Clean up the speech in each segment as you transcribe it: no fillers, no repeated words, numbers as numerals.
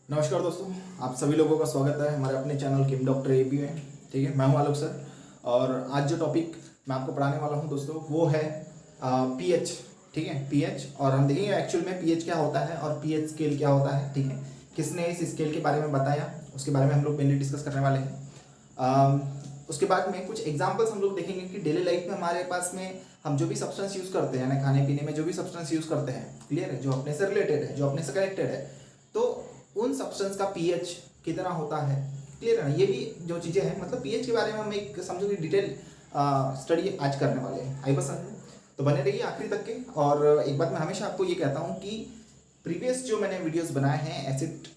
नमस्कार दोस्तों, आप सभी लोगों का स्वागत है हमारे अपने चैनल किम डॉक्टर एबी में। ठीक है, मैं हूं आलोक सर। और आज जो टॉपिक मैं आपको पढ़ाने वाला हूं दोस्तों वो है पीएच। ठीक है, पीएच। और हम देखेंगे एक्चुअल में पीएच क्या होता है और पीएच स्केल क्या होता है। ठीक है, किसने इस स्केल के बारे में बताया उसके बारे में हम लोग मेनली डिस्कस करने वाले हैं। उसके बाद में कुछ एग्जाम्पल्स हम लोग देखेंगे कि डेली लाइफ में हमारे पास में हम जो भी सब्सटेंस यूज़ करते हैं ना, खाने पीने में जो भी सब्सटेंस यूज़ करते हैं, क्लियर है, जो अपने से रिलेटेड है, जो अपने से कनेक्टेड है, तो उन सब्सटेंस का पीएच कितना होता है, क्लियर है ना। ये भी जो चीज़ें हैं, मतलब पीएच के बारे में हम एक समझो कि डिटेल स्टडी आज करने वाले हैं। आई बस समझो, तो बने रहिए आखिरी तक के। और एक बात मैं हमेशा आपको ये कहता हूँ कि प्रीवियस जो मैंने वीडियोस बनाए हैं एसिड,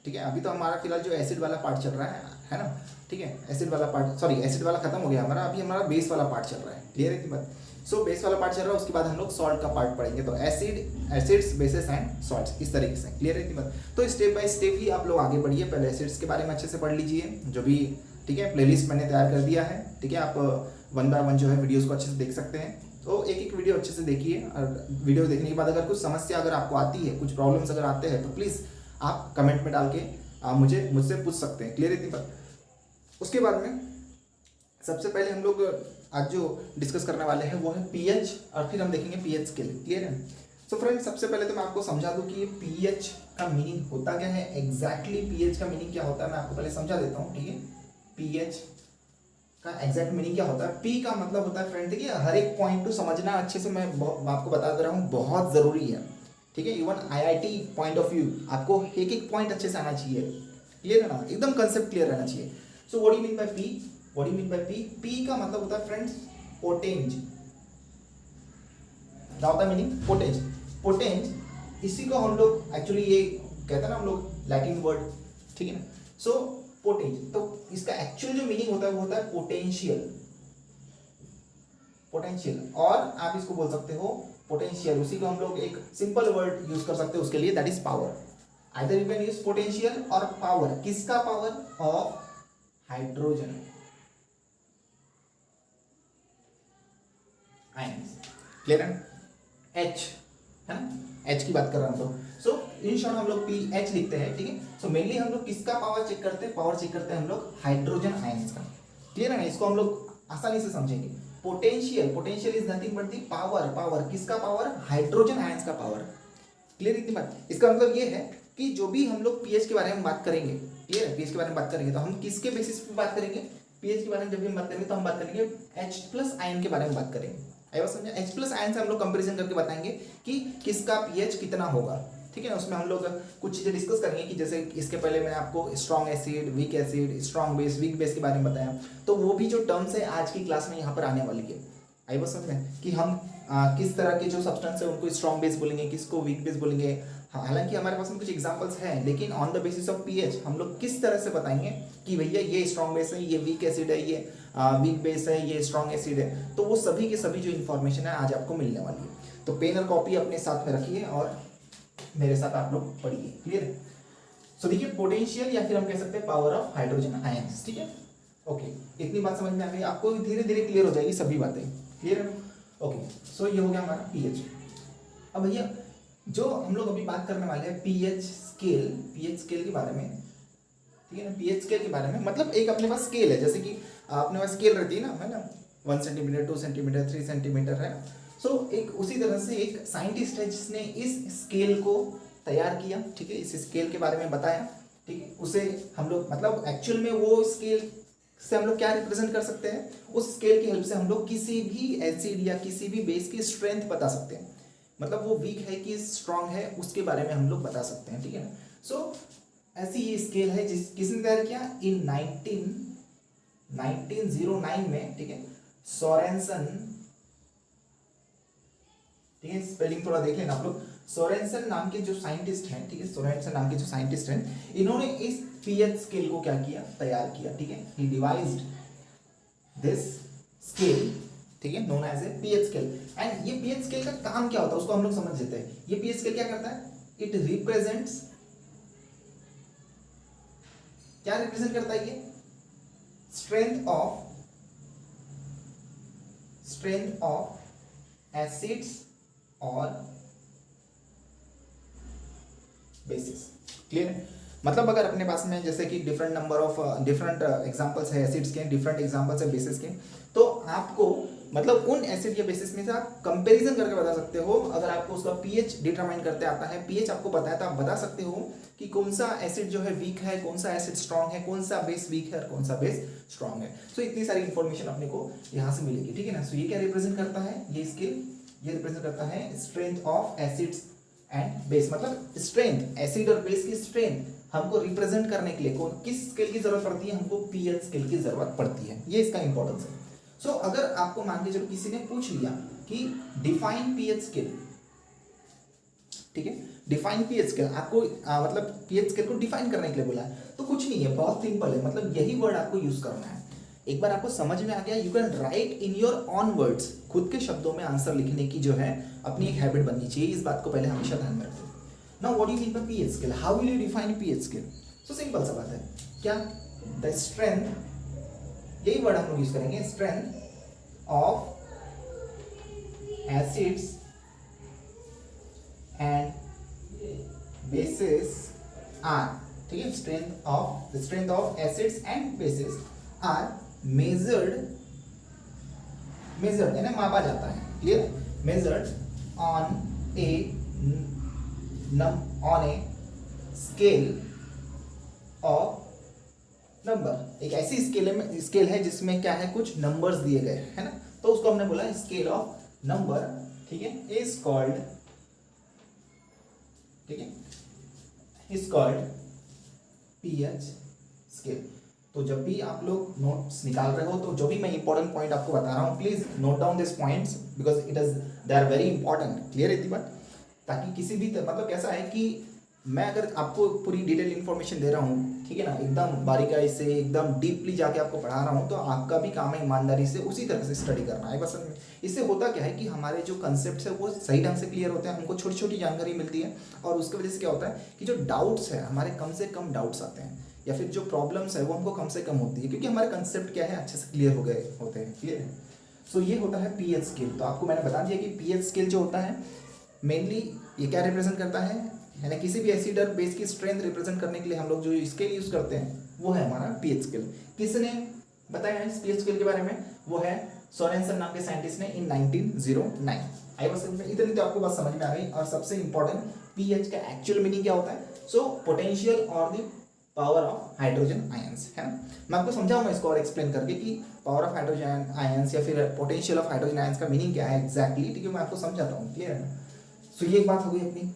ठीक है, अभी तो हमारा फिलहाल जो एसिड वाला पार्ट चल रहा है ना। ठीक है, एसिड वाला पार्ट, सॉरी एसिड वाला खत्म हो गया हमारा, अभी हमारा बेस वाला पार्ट चल रहा है, क्लियर है कि बात। सो बेस वाला पार्ट चल रहा है, उसके बाद हम लोग सॉल्ट का पार्ट पढ़ेंगे। तो एसिड्स, बेसेस एंड सॉल्ट्स, इस तरीके से, क्लियर है कि बात। तो स्टेप बाय स्टेप ही आप लोग आगे बढ़िए। पहले एसिड्स के बारे में अच्छे से पढ़ लीजिए, जो भी, ठीक है, प्लेलिस्ट मैंने तैयार कर दिया है। ठीक है, आप वन बाय वन जो है वीडियोस को अच्छे से देख सकते हैं। तो एक एक वीडियो अच्छे से देखिए, और वीडियो देखने के बाद अगर कुछ समस्या अगर आपको आती है, कुछ प्रॉब्लम्स अगर आते हैं, तो प्लीज़ आप कमेंट में डाल के मुझसे पूछ सकते हैं, क्लियर है इतनी बात। उसके बाद में सबसे पहले हम लोग आज जो डिस्कस करने वाले हैं वो है पीएच, और फिर हम देखेंगे पीएच स्केल, क्लियर है। सो फ्रेंड्स, सबसे पहले तो मैं आपको समझा दूं कि ये पीएच का मीनिंग होता क्या है, एग्जैक्टली पीएच का मीनिंग क्या होता है, मैं आपको पहले समझा देता हूँ। ठीक है, पीएच का एग्जैक्ट मीनिंग क्या होता है। पी का मतलब होता है, फ्रेंड, देखिए हर एक पॉइंट को समझना अच्छे से मैं आपको बता दे रहा हूँ, बहुत ज़रूरी है। ठीक है, even IIT point of view आपको एक एक पॉइंट अच्छे से आना चाहिए, क्लियर है ना, एकदम कंसेप्ट क्लियर रहना चाहिए। So what do you mean by P, what do you mean by P. P का मतलब होता है फ्रेंड्स पोटेंज। क्या होता है मीनिंग, पोटेंज। पोटेंज इसी को हम लोग एक्चुअली ये कहते हैं ना हम लोग, लैटिन वर्ड, ठीक है ना। सो पोटेंज, तो इसका एक्चुअल जो मीनिंग होता है वो होता है पोटेंशियल। पोटेंशियल, और आप इसको बोल सकते हो पोटेंशियल, उसी को हम लोग एक सिंपल वर्ड यूज कर सकते हैं उसके लिए, that is power. Either you can use potential और पावर। किसका power, of hydrogen ions, clear है। एच है ना, एच की बात कर रहे हैं हम लोग। सो इन शॉर्ट हम लोग पी एच लिखते हैं, ठीक है। सो मेनली हम लोग किसका पावर चेक करते हैं, पावर चेक करते हैं हम लोग हाइड्रोजन आयंस का, क्लियर है ना। इसको हम लोग आसानी से समझेंगे। Potential, potential is nothing but the power, power किसका पावर, हाइड्रोजन आयंस का पावर, क्लियर इतनी बात। इसका मतलब ये है कि जो भी हम लोग पीएच के बारे में बात करेंगे, क्लियर है, पीएच के बारे में बात करेंगे तो हम किसके बेसिस पे बात करेंगे, पीएच के बारे में जब भी हम बात करेंगे तो हम बात करेंगे एच प्लस आयन के बारे में बात करेंगे। आई बात समझा, एच प्लस आयन से हम लोग कंपेरिजन करके बताएंगे कि किसका पीएच कितना होगा, ठीक है ना। उसमें हम लोग कुछ चीजें डिस्कस करेंगे कि जैसे इसके पहले मैंने आपको strong acid, weak acid, strong base, weak base के बारे में बताया, तो वो भी जो टर्म्स है आज की क्लास में यहाँ पर आने वाली है। आई बात समझ में कि हम किस तरह के जो सब्सटेंस है उनको स्ट्रॉन्ग बेस बोलेंगे, किसको वीक बेस बोलेंगे। हालांकि हमारे पास में कुछ एग्जांपल्स हैं, लेकिन on the basis of pH हम लोग किस तरह से बताएंगे कि भैया ये स्ट्रॉन्ग बेस है, ये वीक एसिड है, ये वीक बेस है, ये स्ट्रॉन्ग एसिड है। तो वो सभी के सभी जो इन्फॉर्मेशन है आज आपको मिलने वाली है। तो पेन और कॉपी अपने साथ में रखिए और मेरे साथ आप लोग पढ़िए, क्लियर है। सो देखिए, पोटेंशियल या फिर हम कह सकते हैं पावर ऑफ हाइड्रोजन आयंस, ठीक है। ओके, इतनी बात समझ में आ गई, आपको धीरे धीरे क्लियर हो जाएगी सभी बातें, क्लियर है। ओके, सो ये हो गया हमारा पीएच। अब भैया जो हम लोग अभी बात करने वाले हैं पीएच स्केल, पीएच स्केल के बारे में, ठीक है ना। पीएच स्केल के बारे में मतलब एक अपने पास स्केल है, जैसे कि अपने पास स्केल रहती है ना, है ना, 1 सेंटीमीटर, 2 सेंटीमीटर, 3 सेंटीमीटर, है। सो एक उसी तरह से एक साइंटिस्ट है जिसने इस स्केल को तैयार किया, ठीक है, इस स्केल के बारे में बताया, ठीक है। उसे हम लोग मतलब एक्चुअल में वो स्केल से हम लोग क्या रिप्रेजेंट कर सकते हैं, उस स्केल की हेल्प से हम लोग किसी भी एसिड या किसी भी बेस की स्ट्रेंथ बता सकते हैं, मतलब वो वीक है कि स्ट्रांग है उसके बारे में हम लोग बता सकते हैं, ठीक है ना। सो ऐसी ये स्केल है जिस किसने तैयार किया, इन 1909 में, ठीक है, सोरेनसन, ठीक है, स्पेलिंग थोड़ा देख लेना आप लोग। सोरेनसन नाम के जो साइंटिस्ट हैं, ठीक है, सोरेनसन नाम के जो साइंटिस्ट हैं, इन्होंने इस पीएच स्केल को क्या किया, तैयार किया, ठीक है। ही डिवाइज्ड दिस स्केल, ठीक है, known as a pH scale. And ये पीएच स्केल का काम क्या होता है उसको हम लोग समझ लेते हैं। ये पीएच स्केल क्या करता है, इट रिप्रेजेंट्स, क्या रिप्रेजेंट करता है ये, स्ट्रेंथ ऑफ एसिड्स और बेसिस, क्लियर है। मतलब अगर अपने पास में जैसे कि different number of different examples है एसिड्स के, डिफरेंट एग्जांपल्स है बेसिस के, तो आपको मतलब उन एसिड या बेसिस में से आप कंपैरिजन करके बता सकते हो। अगर आपको उसका पीएच डिटरमाइन करते आता है, पीएच आपको पता है, तो आप बता सकते हो कि कौन सा एसिड जो है वीक है, कौन सा एसिड स्ट्रांग है, कौन सा बेस वीक है और कौन सा बेस स्ट्रांग है। सो इतनी सारी इंफॉर्मेशन अपने को यहाँ से मिलेगी, ठीक है ना। सो ये क्या रिप्रेजेंट करता है, ये स्केल ये रिप्रेजेंट करता है strength of acids and base, मतलब स्ट्रेंथ, एसिड और बेस की स्ट्रेंथ हमको रिप्रेजेंट करने के लिए कौन किस स्केल की जरूरत पड़ती है, हमको पीएच स्केल की जरूरत पड़ती है। ये इसका इंपॉर्टेंस है। सो अगर आपको मान के चलो किसी ने पूछ लिया कि डिफाइन पीएच स्केल, ठीक है, डिफाइन पीएच स्केल, आपको मतलब पीएच स्केल को डिफाइन करने के लिए बोला है, तो कुछ नहीं है, बहुत सिंपल है, मतलब यही वर्ड आपको यूज करना है। एक बार आपको समझ में आ गया, you can write in your on words, खुद के शब्दों में आंसर लिखने की जो है अपनी एक हैबिट बननी चाहिए। इस बात को पहले हमेशा ध्यान में रखें। Now what do you mean bye pH scale, how will you define pH scale? So simple सा बात है, क्या द स्ट्रेंथ, यही वर्ड हम लोग यूज करेंगे, strength of acids and bases are, ठीक है, strength of acids and bases are measured है ना, मापा जाता है, clear, measured on a scale of number. एक ऐसी स्केल है जिसमें क्या है, कुछ नंबर्स दिए गए है ना, तो उसको हमने बोला स्केल ऑफ नंबर, ठीक है, इज कॉल्ड, ठीक है, इज कॉल्ड पीएच स्केल। तो जब भी आप लोग नोट्स निकाल रहे हो, तो जो भी मैं इंपॉर्टेंट पॉइंट आपको बता रहा हूँ, please note down this points because they are very important, clear है बात, ताकि किसी भी मतलब कैसा है कि मैं अगर आपको पूरी डिटेल इन्फॉर्मेशन दे रहा हूँ, ठीक है ना, एकदम बारीकाई से, एकदम डीपली जाके आपको पढ़ा रहा हूँ, तो आपका भी काम है ईमानदारी से उसी तरह से स्टडी करना है बस। इससे होता क्या है कि हमारे जो कंसेप्ट है वो सही ढंग से क्लियर होते हैं, हमको छोटी छोटी जानकारी मिलती है, और उसकी वजह से क्या होता है कि जो डाउट्स है हमारे कम से कम डाउट्स आते हैं, या फिर जो प्रॉब्लम्स है वो हमको कम से कम होती है, क्योंकि हमारे कंसेप्ट क्या है अच्छे से क्लियर हो गए होते हैं, क्लियर है। सो ये होता है पीएच स्केल। तो आपको मैंने बता दिया कि पीएच स्केल जो होता है मेनली ये क्या रिप्रेजेंट करता है, यानी किसी भी एसिड और बेस की स्ट्रेंथ रिप्रेजेंट करने के लिए हम लोग जो स्केल यूज करते हैं वो है हमारा पीएच स्केल। किसने बताया है इस पीएच स्केल के बारे में, वो है सोरेनसन नाम के साइंटिस्ट ने इन 1909। आई बस इतनी तो आपको बात समझ में आ गई। और सबसे इंपॉर्टेंट पीएच का एक्चुअल मीनिंग क्या होता है, सो पोटेंशियल और the power of hydrogen ions, है ना। मैं आपको समझाऊंगा इसको और एक्सप्लेन करके कि पावर ऑफ हाइड्रोजन आयंस या फिर पोटेंशियल ऑफ हाइड्रोजन आयंस का मीनिंग क्या है एग्जैक्टली, ठीक है, मैं आपको समझाता हूँ, क्लियर है। सो ये एक बात हो गई अपनी,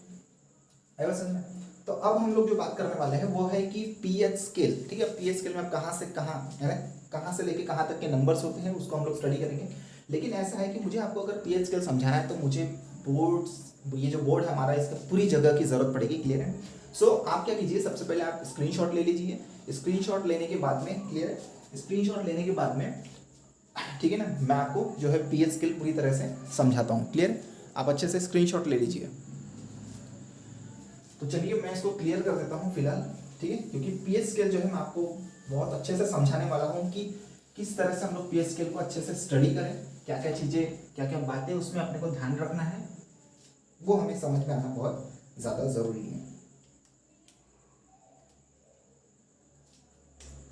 है बस समझ। तो अब हम लोग जो बात करने वाले हैं वो है कि पीएच स्केल, ठीक है, पीएच स्केल में आप कहाँ से कहाँ, है ना, कहाँ से लेके कहाँ तक के नंबर्स होते हैं उसको हम लोग स्टडी करेंगे। लेकिन ऐसा है कि मुझे आपको अगर पीएच स्केल समझाना है तो मुझे बोर्ड्स, ये जो बोर्ड है हमारा, इसका पूरी जगह की जरूरत पड़ेगी, क्लियर है। सो आप क्या कीजिए, सबसे पहले आप स्क्रीनशॉट ले लीजिए। स्क्रीनशॉट लेने के बाद में, क्लियर है, स्क्रीनशॉट लेने के बाद में, ठीक है ना, मैं आपको जो है पीएच स्केल पूरी तरह से समझाता हूँ, क्लियर। आप अच्छे से स्क्रीनशॉट ले लीजिए। तो चलिए मैं इसको क्लियर कर देता हूँ फिलहाल, ठीक है, क्योंकि पीएच स्केल जो है मैं आपको बहुत अच्छे से समझाने वाला हूँ कि किस तरह से हम लोग पीएच स्केल को अच्छे से स्टडी करें, क्या क्या चीज़ें, क्या क्या बातें उसमें अपने को ध्यान रखना है, वो हमें समझ में आना बहुत ज़्यादा ज़रूरी है,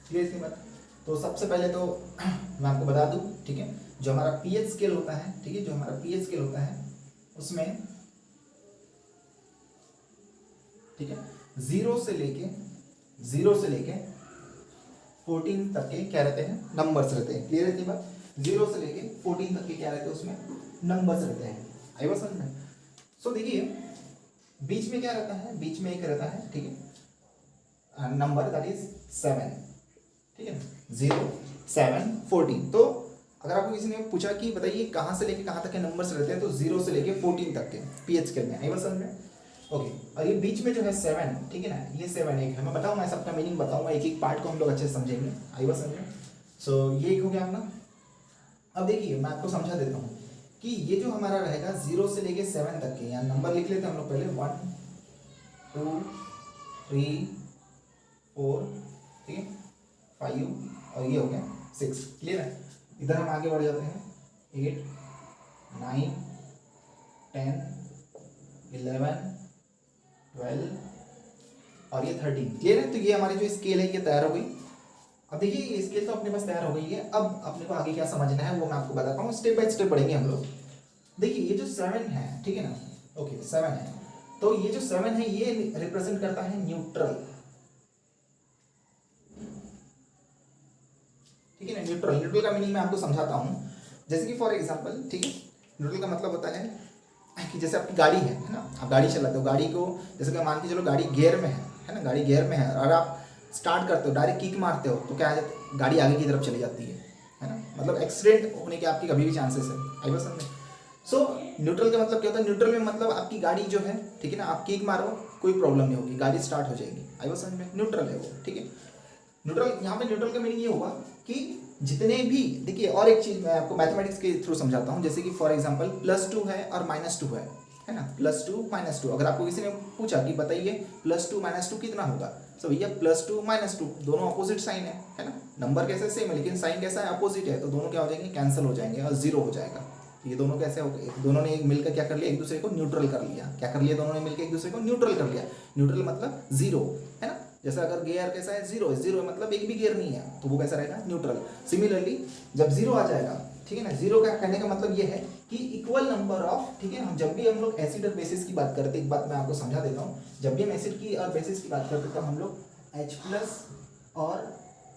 क्लियर सी बात। तो सबसे पहले तो मैं आपको बता दूं, ठीक है, जो हमारा पीएच स्केल होता है, ठीक है, जो हमारा पीएच स्केल होता है उसमें, ठीक है, जीरो से लेके 14 तक के क्या रहते हैं, नंबर्स रहते हैं, क्लियर रहती है बात। 0 से लेके 14 तक के क्या रहते हैं, उसमें नंबर्स रहते हैं, आई बात समझ में। सो देखिए बीच में क्या रहता है, बीच में एक रहता है, ठीक है, नंबर दैट इज 7, ठीक है, 0 7 14। तो अगर आपको किसी ने पूछा कि बताइए कहाँ से लेके कहाँ तक के नंबर्स रहते हैं, तो 0 से लेके 14 तक के पीएच स्केल में, आई बात समझ में। ओके, और ये बीच में जो है 7, ठीक है ना, ये 7 एक है, मैं बताऊंगा सबका मीनिंग बताऊंगा, एक एक पार्ट को हम लोग अच्छे से समझेंगे, आई बात समझ में। सो ये एक हो गया अपना। अब देखिए मैं आपको समझा देता हूँ कि ये जो हमारा रहेगा 0 से लेके 7 तक के, यहाँ नंबर लिख लेते हैं हम लोग पहले, 1 2 3 4, ठीक है, 5 और ये हो गया 6, क्लियर है। इधर हम आगे बढ़ जाते हैं, 8 9 10 11 12 और ये 13। क्लियर है? तो ये हमारी जो स्केल है ये तैयार हो गई। अब देखिए ये स्केल तो अपने पास तैयार हो गई है। अब अपने को आगे क्या समझना है वो मैं आपको बताता हूँ, स्टेप बाय स्टेप पढ़ेंगे हम लोग। देखिए ये जो 7 है, ठीक है ना, ओके 7 है, तो ये जो 7 है ये रिप्रेजेंट करता है न्यूट्रल, ठीक है ना। न्यूट्रल, न्यूट्रल का मीनिंग मैं आपको समझाता हूँ। जैसे कि फॉर एग्जांपल, ठीक है, न्यूट्रल का मतलब होता है कि जैसे आपकी गाड़ी है ना, आप गाड़ी चलाते हो, गाड़ी को जैसे कि मान के चलो गाड़ी गियर में है ना, गाड़ी गियर में है और आप स्टार्ट करते हो, डायरेक्ट किक मारते हो तो क्या आ जाता है, गाड़ी आगे की तरफ चली जाती है ना, मतलब एक्सीडेंट होने के आपकी कभी भी चांसेस है। आई बात समझे? सो न्यूट्रल का मतलब क्या होता है, न्यूट्रल में मतलब आपकी गाड़ी जो है, ठीक है ना, आप किक मारो कोई प्रॉब्लम नहीं होगी, गाड़ी स्टार्ट हो जाएगी। आई बात समझ में? न्यूट्रल है वो, ठीक है। न्यूट्रल, यहाँ पे न्यूट्रल का मीनिंग ये हुआ कि जितने भी, देखिए और एक चीज़ मैं आपको मैथमेटिक्स के थ्रू समझाता हूँ। जैसे कि फॉर एग्जांपल +2 है और -2 है ना, +2 -2। अगर आपको किसी ने पूछा कि बताइए +2 -2 कितना होगा, तो भैया +2 -2 दोनों अपोजिट साइन है ना, नंबर कैसे सेम है लेकिन साइन कैसा है, अपोजिट है, तो दोनों क्या हो जाएंगे, कैंसिल हो जाएंगे और 0 हो जाएगा। ये दोनों कैसे हो गए, दोनों ने मिलकर क्या कर लिया, एक दूसरे को न्यूट्रल कर लिया। क्या कर लिया, दोनों ने मिलकर एक दूसरे को न्यूट्रल कर लिया। न्यूट्रल मतलब 0 है ना। जैसा अगर गियर कैसा है, 0 है, 0 मतलब एक भी गियर नहीं है, तो वो कैसा रहेगा, न्यूट्रल। सिमिलरली जब 0 आ जाएगा, ठीक है ना, 0 का कहने का मतलब ये है कि इक्वल नंबर ऑफ, ठीक है, हम जब भी हम लोग एसिड और बेसिस की बात करते हैं, एक बात मैं आपको समझा देता हूँ, जब भी हम एसिड की और बेसिस की बात करते हैं तो हम लोग H+ और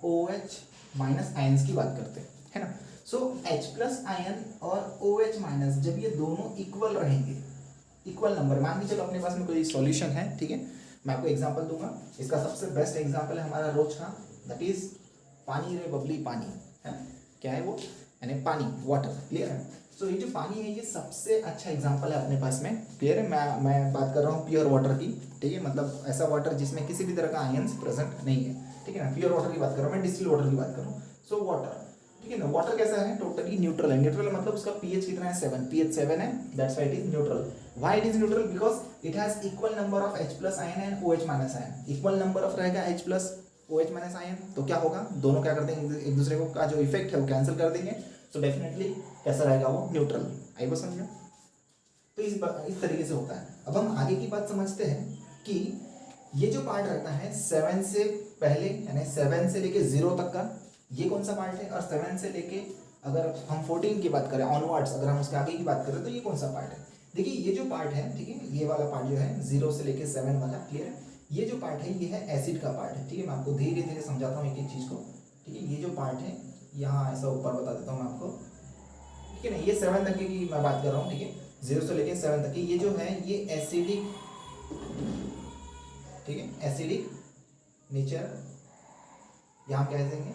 OH- आयंस की बात करते हैं, है ना। सो H+ आयन और OH- जब ये दोनों इक्वल रहेंगे, इक्वल नंबर, मान के चलो अपने पास में कोई सॉल्यूशन है, ठीक है, मैं आपको एग्जांपल दूंगा। इसका सबसे बेस्ट एग्जांपल है हमारा रोज का, दैट इज पानी रे बबली पानी, है क्या है वो, यानी पानी, वाटर। क्लियर है? सो ये जो पानी है ये सबसे अच्छा एग्जांपल है अपने पास में। क्लियर है? मैं बात कर रहा हूँ प्योर वाटर की, ठीक है, मतलब ऐसा वाटर जिसमें किसी भी तरह का आयंस प्रेजेंट नहीं है, ठीक है ना। प्योर वाटर की बात कर रहा हूँ मैं, डिस्टिल वाटर की बात कर रहा हूँ। सो वाटर, ठीक है ना, वाटर कैसा है, टोटली न्यूट्रल है। न्यूट्रल मतलब उसका pH कितना है, 7, pH 7 है, that's why it is neutral. Why it is neutral, because it has equal number of H+ ion and OH- ion. Equal number of रहेगा H+ OH- आयन, तो क्या होगा, दोनों क्या कर देंगे, एक दूसरे को का जो इफेक्ट है वो कैंसिल कर देंगे। सो डेफिनेटली कैसा रहेगा वो, न्यूट्रल। आई बात समझ में? तो इस तरीके से होता है। अब हम आगे की बात समझते हैं कि ये जो पार्ट रहता है 7 से पहले, यानी 7 से लेके 0 तक का, ये कौन सा पार्ट है, और 7 से लेके अगर हम 14 की बात करें ऑनवर्ड्स, अगर हम उसके आगे की बात करें तो ये कौन सा पार्ट है। देखिए ये जो पार्ट है, ठीक है, ये वाला पार्ट जो है 0 से लेके 7 वाला, क्लियर है, ये जो पार्ट है ये है एसिड का पार्ट है, ठीक है। मैं आपको धीरे धीरे समझाता हूँ एक एक चीज़ को, ठीक है। ये जो पार्ट है यहाँ ऐसा ऊपर बता देता हूँ मैं आपको, ठीक है ना, ये 7 तक की मैं बात कर रहा हूँ, ठीक है, 0 से लेके 7 तक की, ये जो है ये एसिडिक, ठीक है, एसिडिक नेचर, यहाँ क्या देंगे,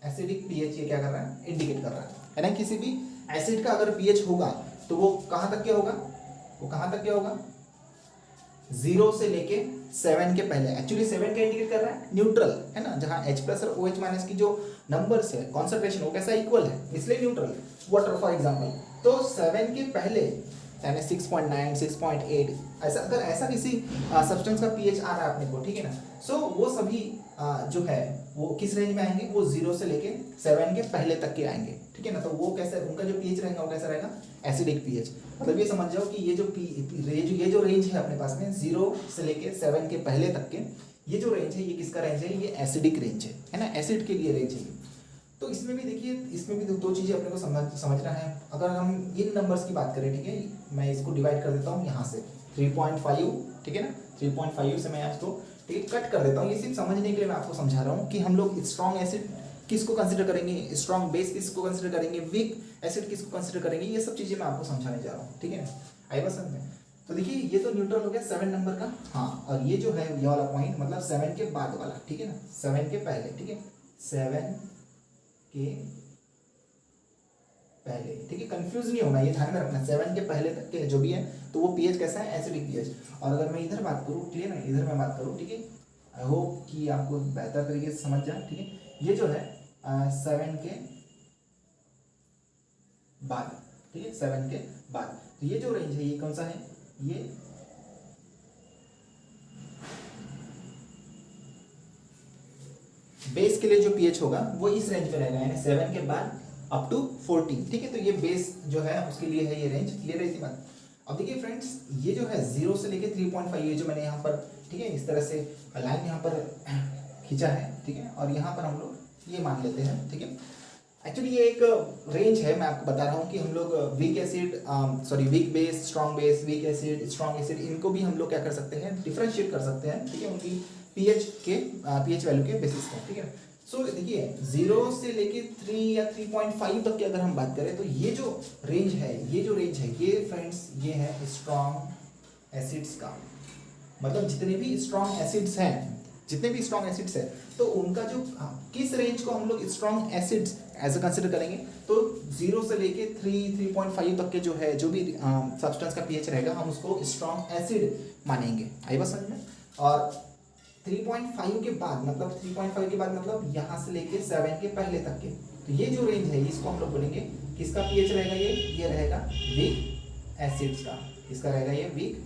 एसिडिक pH ये क्या कर रहा है, इंडिकेट कर रहा है ना। किसी भी एसिड का अगर pH होगा तो वो कहाँ तक क्या होगा, वो कहाँ तक क्या होगा, 0 से लेके 7 के पहले। एक्चुअली 7 का इंडिकेट कर रहा है न्यूट्रल, है ना, जहाँ H+ और OH- की जो नंबर्स है, कॉन्सेंट्रेशन वो कैसा इक्वल है, इसलिए न्यूट्रल। वाटर फॉर एग्जांपल, तो 7 के पहले यानी 6.9 6.8 ऐसा, अगर ऐसा किसी सब्सटेंस का pH आ रहा है अपने को, ठीक है ना, सो वो सभी जो है वो किस रेंज में आएंगे, वो 0 से लेके 7 के पहले तक के आएंगे, ठीक है ना। तो वो कैसे, उनका जो pH रहेगा वो कैसा रहेगा, एसिडिक pH। मतलब ये समझ जाओ कि ये जो रेंज है अपने पास में 0 से लेके 7 के पहले तक के, ये जो रेंज है ये किसका रेंज है, ये एसिडिक रेंज है ना, एसिड के लिए रेंज है ये। तो इसमें भी देखिए, इसमें भी दो चीज़ें अपने को समझना है। अगर हम इन नंबर्स की बात करें, ठीक है, मैं इसको डिवाइड कर देता हूँ यहाँ से 3.5, ठीक है ना, 3.5 से मैं इसको, ठीक है, कट कर देता हूँ। ये सिर्फ समझने के लिए मैं आपको समझा रहा हूँ कि हम लोग स्ट्रॉन्ग एसिड किसको कंसिडर करेंगे, स्ट्रॉन्ग बेस किसको कंसिडर करेंगे, वीक एसिड किसको कंसिडर करेंगे, ये सब चीज़ें मैं आपको समझाने जा रहा हूँ, ठीक है ना। आई बात समझ में? तो देखिए ये तो न्यूट्रल हो गया 7 नंबर का, हाँ, और ये जो है ये वाला पॉइंट मतलब 7 के बाद वाला, ठीक है ना, 7 के पहले, ठीक है, 7 के पहले, ठीक है, कंफ्यूज नहीं होना, ये ध्यान में रखना, 7 के पहले तक के जो भी है तो वो pH कैसा है, एसिडिक pH। और अगर मैं इधर बात करूँ, क्लियर है, इधर मैं बात करूँ, ठीक है, आई होप कि आपको बेहतर तरीके से समझ जाए, ठीक है। ये जो है 7 के बाद, ठीक है, 7 के बाद, तो ये जो रेंज है ये कौन सा है, ये बेस के लिए जो pH होगा वो इस रेंज में रहेगा, यानी 7 के बाद अप टू 14, ठीक है। तो ये बेस जो है उसके लिए है ये रेंज, क्लियर है इसी बात। अब देखिए फ्रेंड्स, ये जो है 0 से लेके 3.5, ये जो मैंने यहाँ पर ठीक है इस तरह से लाइन यहाँ पर खींचा है, ठीक है, और यहाँ पर हम लोग ये मान लेते हैं, ठीक है। एक्चुअली ये एक रेंज है, मैं आपको बता रहा हूँ कि हम लोग weak acid weak base, strong base, weak acid, strong acid, इनको भी हम लोग क्या कर सकते हैं, डिफरेंशिएट कर सकते हैं, ठीक है, उनकी पीएच वैल्यू के बेसिस पर, ठीक है। सो देखिए 0 से लेके 3 या 3.5 तक की अगर हम बात करें तो ये जो रेंज है, ये फ्रेंड्स ये है स्ट्रॉन्ग एसिड्स का, मतलब जितने भी स्ट्रॉन्ग एसिड्स हैं तो उनका जो किस रेंज को हम लोग strong acids as a consider करेंगे, तो 0 से लेके 3.5 तक के जो है जो भी सब्सटेंस का पीएच रहेगा हम उसको स्ट्रॉन्ग एसिड मानेंगे। आई बात समझ में? और 3.5 के बाद मतलब यहाँ से लेके 7 के पहले तक के, तो ये जो रेंज है इसको हम लोग बोलेंगे किसका पीएच रहेगा, ये रहेगा वीक एसिड्स का। इसका रहेगा ये वीक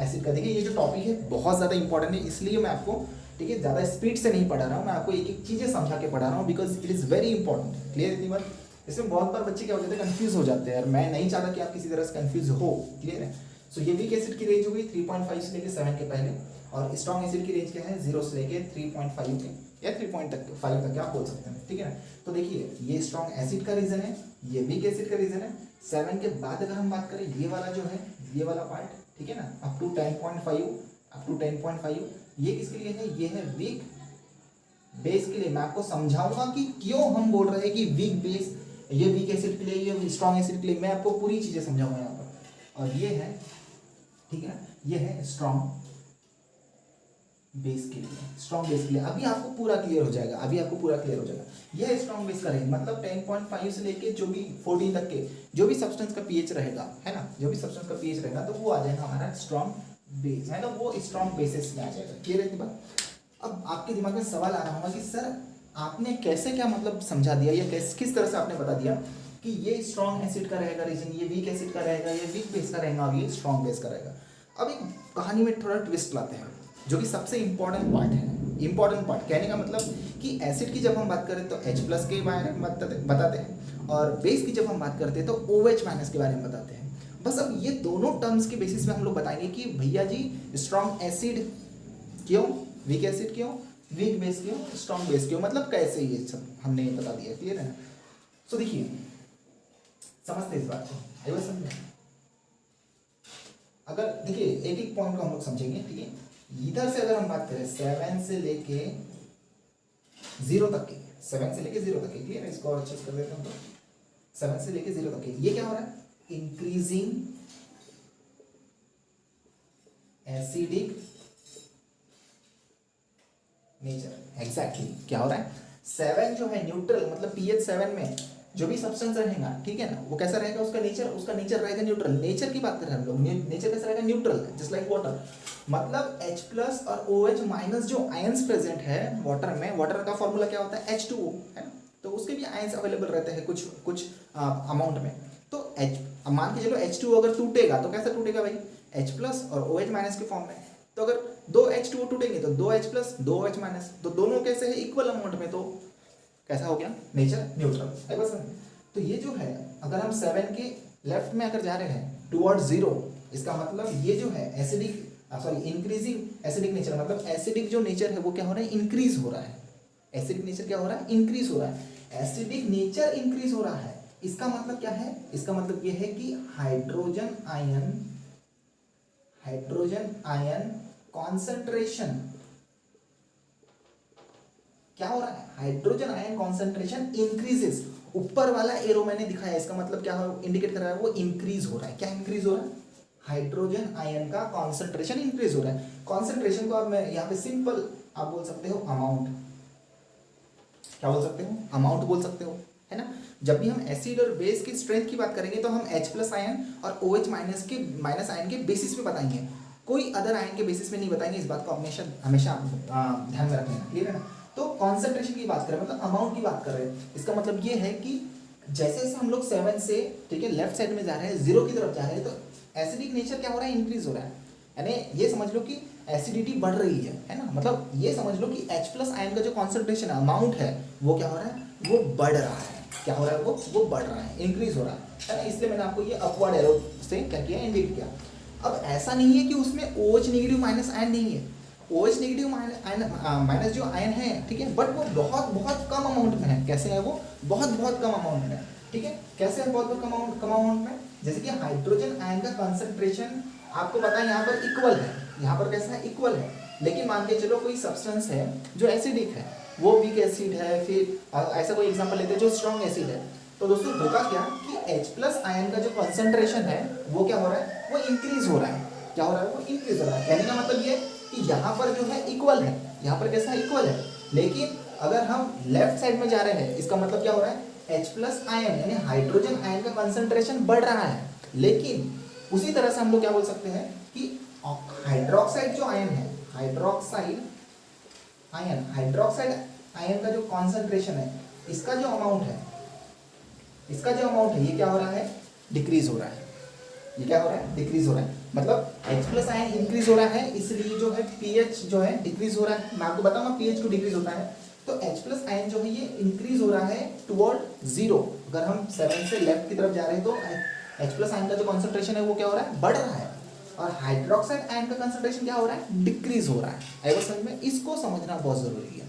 एसिड का। देखिए ये जो टॉपिक है बहुत ज़्यादा इंपॉर्टेंट है, इसलिए मैं आपको ठीक है ज़्यादा स्पीड से नहीं पढ़ा रहा हूँ, मैं आपको एक एक चीज़ें समझा के पढ़ा रहा हूँ, because it is very important. Clear इतनी बात? इसमें बहुत बार बच्चे क्या हो जाते हैं, कंफ्यूज हो जाते हैं, और मैं नहीं चाहता कि आप किसी तरह से कंफ्यूज हो। क्लियर है? सो ये वीक एसिड की रेंज हो गई 3.5 से लेकर 7 के पहले, और स्ट्रॉन्ग एसिड की रेंज क्या है 0 से लेकर 3.5 के या 3.5 तक आप बोल सकते हैं, ठीक है ना। तो देखिए ये स्ट्रॉन्ग एसिड का रीजन है, ये वीक एसिड का रीजन है। 7 के बाद अगर हम बात करें ये वाला जो है, ये वाला पार्ट, ठीक है ना, अप टू 10.5 ये किसके लिए है, ये है वीक बेस के लिए। मैं आपको समझाऊंगा कि क्यों हम बोल रहे हैं कि वीक बेस, ये वीक एसिड के लिए, ये स्ट्रॉन्ग एसिड के लिए, मैं आपको पूरी चीजें समझाऊंगा यहाँ पर। और ये है, ठीक है, ये है स्ट्रॉन्ग बेस के लिए, अभी आपको पूरा क्लियर हो जाएगा, यह है स्ट्रॉन्ग बेस का रेंज, मतलब 10.5 से लेके जो भी 14 तक के जो भी सब्सटेंस का पीएच रहेगा, है ना, जो भी सब्सटेंस का पीएच रहेगा तो वो आ जाएगा हमारा स्ट्रॉन्ग बेस, है ना, वो स्ट्रॉन्ग बेसिस में आ जाएगा। क्लियर है बात? अब आपके दिमाग में सवाल आ रहा होगा कि सर आपने कैसे क्या मतलब समझा दिया, या किस तरह से आपने बता दिया कि ये स्ट्रॉन्ग एसिड का रहेगा रीजन, ये वीक एसिड का रहेगा, ये वीक बेस का रहेगा और ये स्ट्रॉन्ग बेस का रहेगा। अब एक कहानी में थोड़ा ट्विस्ट लाते हैं, जो कि सबसे इंपॉर्टेंट पार्ट कहने का मतलब कि एसिड की जब हम बात करें तो H+ के बारे में बताते हैं, और बेस की जब हम बात करते हैं तो OH- के बारे में बताते हैं। बस अब ये दोनों टर्म्स के बेसिस पे हम लोग बताएंगे कि भैया जी स्ट्रॉन्ग एसिड क्यों, वीक एसिड क्यों, वीक बेस क्यों, स्ट्रॉन्ग बेस क्यों, मतलब कैसे, ये सब हमने बता दिया। क्लियर है ना? सो देखिए समझते इस बात को, आई बात समझ में? अगर देखिए एक एक पॉइंट को हम लोग समझेंगे, ठीक है। इधर से अगर हम बात करें 7 से लेके 0 तक के, 7 से लेके 0 तक के, क्लियर है? इसको और अच्छे से कर देते हैं हम लोग। 7 से लेके 0 तक के, ये क्या हो रहा है, इंक्रीजिंग एसिडिक नेचर। एग्जैक्टली क्या हो रहा है, 7 जो है न्यूट्रल, मतलब pH 7 में जो भी सब्सटेंस रहेगा, ठीक है ना, वो कैसा रहेगा, उसका नेचर रहेगा न्यूट्रल। नेचर की बात कर रहे हैं हम लोग, नेचर कैसा रहेगा, न्यूट्रल, जस्ट लाइक वाटर। मतलब H+ और OH- जो आयंस प्रेजेंट है वाटर में, वाटर का फॉर्मूला क्या होता है, H2O, है ना, तो उसके भी आयंस अवेलेबल रहते हैं कुछ अमाउंट में। तो मान के चलो H2O अगर टूटेगा तो कैसा टूटेगा भाई, H+ और OH- के फॉर्म में। तो अगर 2 H2O टूटेंगे तो 2 H+, 2 OH-, तो दोनों कैसे है, इक्वल अमाउंट में, तो कैसा हो गया, नेचर न्यूट्रल है बस। तो ये जो है अगर हम 7 के लेफ्ट में अगर जा रहे हैं टुवर्ड्स 0, इसका मतलब ये जो है इंक्रीजिंग एसिडिक नेचर, मतलब एसिडिक जो नेचर है वो क्या हो रहा है, इंक्रीज हो रहा है। एसिडिक नेचर क्या हो रहा है, इंक्रीज हो रहा है। एसिडिक नेचर इंक्रीज हो रहा है, इसका मतलब क्या है, इसका मतलब ये है कि हाइड्रोजन आयन कॉन्सेंट्रेशन क्या हो रहा है, हाइड्रोजन आयन कॉन्सेंट्रेशन इंक्रीजेस। ऊपर वाला एरो मैंने दिखाया, इसका मतलब क्या इंडिकेट कर रहा है, वो इंक्रीज हो रहा है। क्या इंक्रीज हो रहा है, हाइड्रोजन आयन का कॉन्सेंट्रेशन इंक्रीज हो रहा है। कॉन्सेंट्रेशन को अब मैं यहाँ पे सिंपल आप बोल सकते हो अमाउंट, क्या बोल सकते हो, अमाउंट बोल सकते हो, है ना। जब भी हम एसिड और बेस की स्ट्रेंथ की बात करेंगे तो हम H+ आयन और OH- के माइनस आयन के बेसिस पे बताएंगे, कोई अदर आयन के बेसिस में नहीं बताएंगे। इस बात को हमेशा ध्यान में रखना, क्लियर है ना। तो कॉन्सेंट्रेशन की बात कर रहे हैं, मतलब अमाउंट की बात कर रहे हैं, इसका मतलब ये है कि जैसे जैसे हम लोग 7 से, ठीक है, लेफ्ट साइड में जा रहे हैं, 0 की तरफ जा रहे हैं, तो एसिडिक नेचर क्या हो रहा है, इंक्रीज हो रहा है। यानी ये समझ लो कि एसिडिटी बढ़ रही है ना, मतलब ये समझ लो कि H+ आयन का जो कॉन्सेंट्रेशन है, अमाउंट है, वो क्या हो रहा है, वो बढ़ रहा है। क्या हो रहा है, वो बढ़ रहा है, इंक्रीज हो रहा है ना। इसलिए मैंने आपको ये अपवर्ड एरो से क्या किया, इंडिकेट किया। अब ऐसा नहीं है कि उसमें OH नेगेटिव माइनस आयन नहीं है, OH नेगेटिव माइनस जो आयन है, ठीक है, बट वो बहुत बहुत कम अमाउंट में है। कैसे है वो? बहुत बहुत कम अमाउंट में, ठीक है। कैसे है बहुत बहुत कम अमाउंट में? जैसे कि हाइड्रोजन आयन का कंसंट्रेशन आपको पता है यहाँ पर इक्वल है, यहाँ पर कैसा है? इक्वल है। लेकिन मान के चलो कोई सब्सटेंस है जो एसिडिक है, वो वीक एसिड है, फिर ऐसा कोई एग्जांपल लेते हैं जो स्ट्रॉन्ग एसिड है, तो दोस्तों होगा क्या कि H+ आयन का जो कंसंट्रेशन है वो क्या हो रहा है? वो इंक्रीज हो रहा है। क्या हो रहा है? वो इंक्रीज हो रहा है। कहने का मतलब ये कि यहाँ पर जो है इक्वल है, यहाँ पर कैसा है? इक्वल है। लेकिन अगर हम लेफ्ट साइड में जा रहे हैं, इसका मतलब क्या हो रहा है? H+ आयन यानी हाइड्रोजन आयन का कंसंट्रेशन बढ़ रहा है। लेकिन उसी तरह से हम लोग क्या बोल सकते हैं कि हाइड्रोक्साइड जो आयन है, हाइड्रोक्साइड आयन का जो कॉन्सेंट्रेशन है, इसका जो अमाउंट है, ये क्या हो रहा है? डिक्रीज हो रहा है। ये क्या हो रहा है? डिक्रीज हो रहा है। मतलब H+ आयन इंक्रीज हो रहा है, इसलिए जो है pH जो है डिक्रीज हो रहा है। मैं आपको बताऊंगा pH क्यों डिक्रीज होता है। तो H+ आयन जो है ये इंक्रीज हो रहा है टुवर्ड 0। अगर हम 7 से लेफ्ट की तरफ जा रहे हैं तो H+ आयन का जो कॉन्सेंट्रेशन है वो क्या हो रहा है? बढ़ रहा है। और हाइड्रोक्साइड आयन का कंसंट्रेशन क्या हो रहा है? डिक्रीज हो रहा है। आएगा समझ में? इसको समझना बहुत जरूरी है।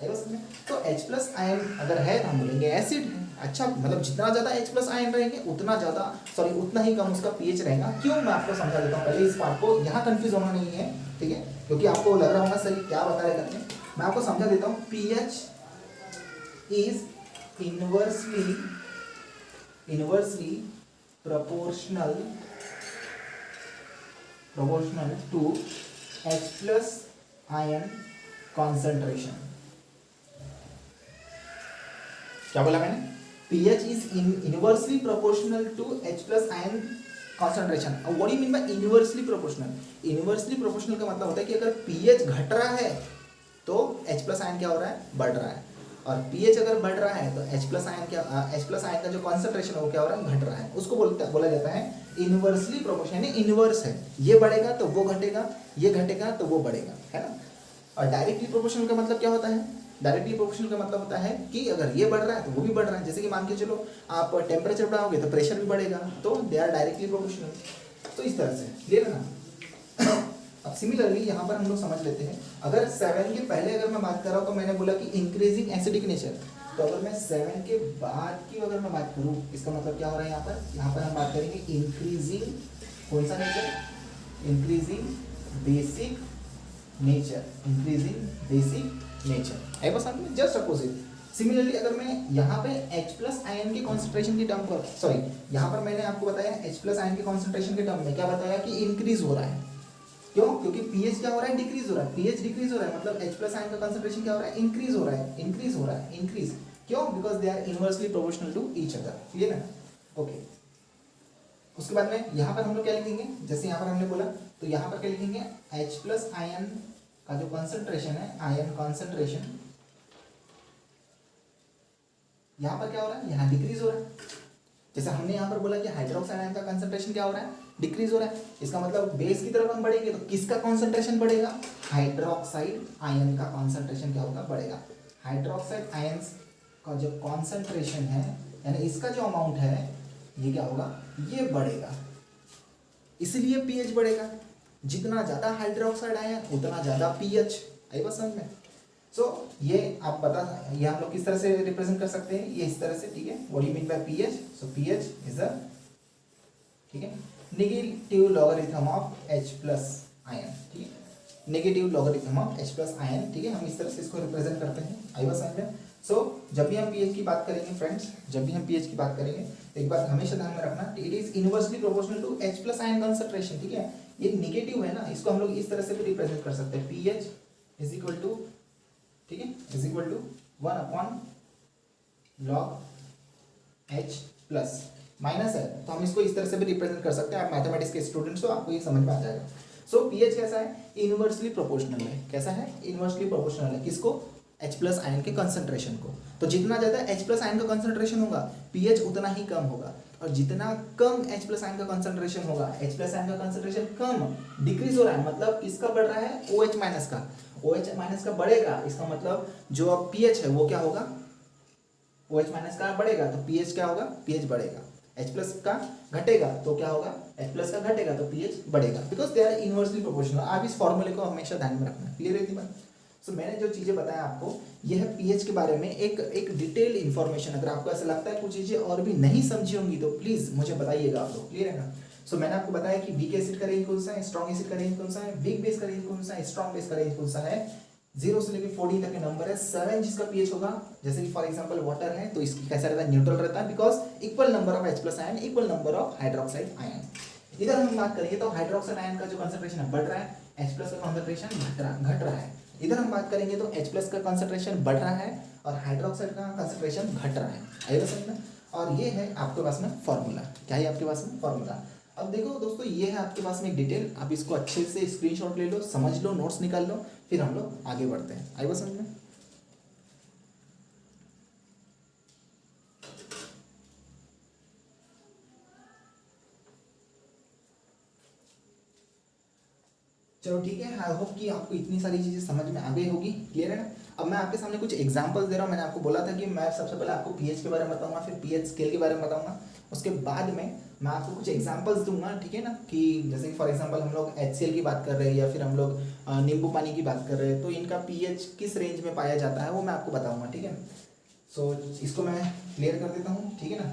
आएगा समझ में? तो H+ आयन अगर है तो हम बोलेंगे एसिड है। अच्छा, मतलब जितना ज़्यादा H+ आयन रहेंगे उतना ही कम उसका pH रहेगा। क्यों? मैं आपको समझा देता हूँ पहले इस पार्ट को, यहाँ कंफ्यूज होना नहीं है, ठीक है, क्योंकि आपको लग रहा होगा सर क्या बता रहे करके। मैं आपको समझा देता हूँ। pH is inversely proportional to H+ ion concentration. क्या बोला मैंने? pH is inversely proportional to H+ ion concentration. अब what do you mean by inversely proportional? Inversely proportional का मतलब होता है कि अगर pH घट रहा है तो H+ आयन क्या हो रहा है? बढ़ रहा है। और pH अगर बढ़ रहा है तो H+ आयन का जो कॉन्सेंट्रेशन है वो क्या हो रहा है? घट रहा है। उसको बोला जाता है इनवर्सली प्रोपोर्शनल, यानी इनवर्स है। ये बढ़ेगा तो वो घटेगा, ये घटेगा तो वो बढ़ेगा, है ना। और डायरेक्टली प्रोपोर्शनल का मतलब क्या होता है? डायरेक्टली प्रोपोर्शनल का मतलब होता है कि अगर ये बढ़ रहा है तो वो भी बढ़ रहा है। जैसे कि मान के चलो आप टेम्परेचर बढ़ाओगे तो प्रेशर भी बढ़ेगा, तो दे आर डायरेक्टली प्रोपोर्शनल। तो इस तरह से क्लियर है ना। अब सिमिलरली यहाँ पर हम लोग समझ लेते हैं, अगर 7 के पहले अगर मैं बात कर रहा हूँ तो मैंने बोला कि इंक्रीजिंग एसिडिक नेचर, तो अगर मैं 7 के बाद की अगर मैं बात करूँ, इसका मतलब क्या हो रहा है यहाँ पर? यहाँ पर हम बात करेंगे इंक्रीजिंग कौन सा नेचर? इंक्रीजिंग बेसिक नेचर है बस में जस्ट अपोजिट। सिमिलरली अगर मैं यहाँ पे H+ आयन के कॉन्सेंट्रेशन की टर्म पर यहाँ पर मैंने आपको बताया H+ आयन के कॉन्सेंट्रेशन के टर्म में क्या बताया कि इंक्रीज हो रहा है। क्यों? क्योंकि pH क्या हो रहा है? डिक्रीज हो रहा है। pH डिक्रीज हो रहा है मतलब H+ आयन का कॉन्सेंट्रेशन क्या हो रहा है? इंक्रीज हो रहा है। क्यों? Because they are inversely proportional to each other. Clear है? ओके। उसके बाद में यहाँ पर हम लोग क्या लिखेंगे? जैसे यहाँ पर हमने बोला तो यहाँ पर क्या लिखेंगे? H+ आयन का जो कंसंट्रेशन है, आयन कंसंट्रेशन, यहाँ पर क्या हो रहा है? यहाँ डिक्रीज हो रहा है। जैसे हमने यहाँ पर बोला कि हाइड्रोक्साइड आयन का कंसंट्रेशन क्या हो रहा है? डिक्रीज हो रहा है। इसका मतलब बेस की तरफ हम बढ़ेंगे तो किसका कंसंट्रेशन बढ़ेगा? हाइड्रोक्साइड आयन का कंसंट्रेशन क्या होगा? बढ़ेगा। हाइड्रोक्साइड आयंस का जो कंसंट्रेशन है यानी इसका जो अमाउंट है ये क्या होगा? ये बढ़ेगा। इसलिए pH बढ़ेगा। जितना ज़्यादा हाइड्रोक्साइड आयन उतना ज़्यादा pH। आई बात समझ में? सो ये आप ये हम लोग किस तरह से रिप्रेजेंट कर सकते हैं? ये इस तरह से, ठीक है। What do you mean bye pH? So pH is a, ठीक है, negative logarithm of H+ ion, ठीक है, negative logarithm of H+ ion, ठीक है। हम इस तरह से इसको रिप्रेजेंट करते हैं। आई बात समझ में? सो जब भी हम pH की बात करेंगे फ्रेंड्स, तो एक बात हमेशा ध्यान में रखना, it is inversely proportional to H+ ion concentration, ठीक है। ये नेगेटिव है ना, इसको हम लोग इस तरह से भी रिप्रेजेंट कर सकते हैं, pH इज इक्वल टू, ठीक है, is equal to 1 log H+, minus है तो हम इसको इस तरह से भी रिप्रेजेंट कर सकते हैं। आप मैथमेटिक्स के स्टूडेंट्स हो, आपको ये समझ में आ जाएगा। सो pH कैसा है? इनवर्सली प्रोपोर्शनल है। कैसा है? इनवर्सली प्रोपोर्शनल है। किसको? H+ आयन के कंसंट्रेशन को। तो जितना ज़्यादा H+ आयन का कंसंट्रेशन होगा pH उतना ही कम होगा, और जितना कम H+ आयन का कंसंट्रेशन होगा, H+ आयन का कंसंट्रेशन कम डिक्रीज हो रहा है, मतलब किसका बढ़ रहा है? OH- का बढ़ेगा। इसका मतलब जो अब pH है वो क्या होगा? OH- का बढ़ेगा तो pH क्या होगा? pH बढ़ेगा। H प्लस का घटेगा तो क्या होगा, H प्लस का घटेगा तो pH बढ़ेगा, because they are inversely proportional. आप इस फॉर्मूले को हमेशा ध्यान में रखना। क्लियर है बात? सो मैंने जो चीज़ें बताया आपको, यह है पीएच के बारे में एक डिटेल इन्फॉर्मेशन। अगर आपको ऐसा लगता है कुछ चीज़ें और भी नहीं समझी होंगी तो प्लीज़ मुझे बताइएगा आप लोग। क्लियर है ना? सो मैंने आपको बताया कि वीक एसिड का रेंज कौन सा है, स्ट्रॉन्ग एसिड का रेंज कौन सा है, वीक बेस का रेंज कौन सा है, स्ट्रॉन्ग बेस का रेंज कौन सा है। 0 से लेकर 14 तक के नंबर है। 7 जिसका पीएच होगा, जैसे कि फॉर एग्जांपल वाटर है तो इसकी कैसा रहता है, न्यूट्रल रहता है, because equal number of H plus ion, equal number of hydroxide ion. इधर हम बात करेंगे तो हाइड्रोक्साइड आयन का जो कंसंट्रेशन है बढ़ रहा है, H प्लस का कंसंट्रेशन घट रहा है। इधर हम बात करेंगे तो H प्लस का कंसंट्रेशन बढ़ रहा है और हाइड्रोक्साइड का कंसंट्रेशन घट रहा है। आइए समझ में। और ये है आपके पास में फॉर्मूला। क्या है आपके पास में फॉर्मूला? अब देखो दोस्तों, ये है आपके पास में एक डिटेल, आप इसको अच्छे से स्क्रीनशॉट ले लो, समझ लो, नोट्स निकाल लो, फिर हम लोग आगे बढ़ते हैं। आइए समझ में। चलो ठीक है, आई होप कि आपको इतनी सारी चीज़ें समझ में आ गई होगी। क्लियर है ना? अब मैं आपके सामने कुछ एग्जांपल्स दे रहा हूँ। मैंने आपको बोला था कि मैं सबसे पहले आपको पीएच के बारे में बताऊंगा, फिर पीएच स्केल के बारे में बताऊंगा, उसके बाद में मैं आपको कुछ एग्जांपल्स दूंगा। ठीक है ना? कि जैसे कि फॉर एग्जांपल हम लोग HCl की बात कर रहे हैं या फिर हम लोग नींबू पानी की बात कर रहे हैं, तो इनका पीएच किस रेंज में पाया जाता है वो मैं आपको बताऊँगा। ठीक है? सो इसको मैं क्लियर कर देता हूँ। ठीक है ना?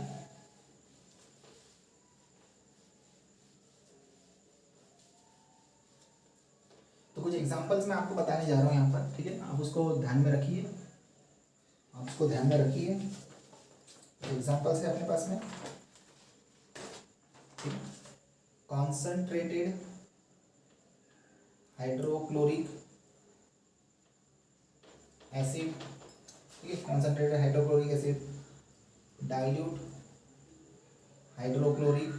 तो कुछ एग्जांपल्स मैं आपको बताने जा रहा हूँ यहाँ पर। ठीक है? आप उसको ध्यान में रखिए, आप उसको ध्यान में रखिए। एग्जांपल्स है अपने पास में। कॉन्सनट्रेटेड हाइड्रोक्लोरिक एसिड, ठीक है, concentrated hydrochloric acid, dilute hydrochloric.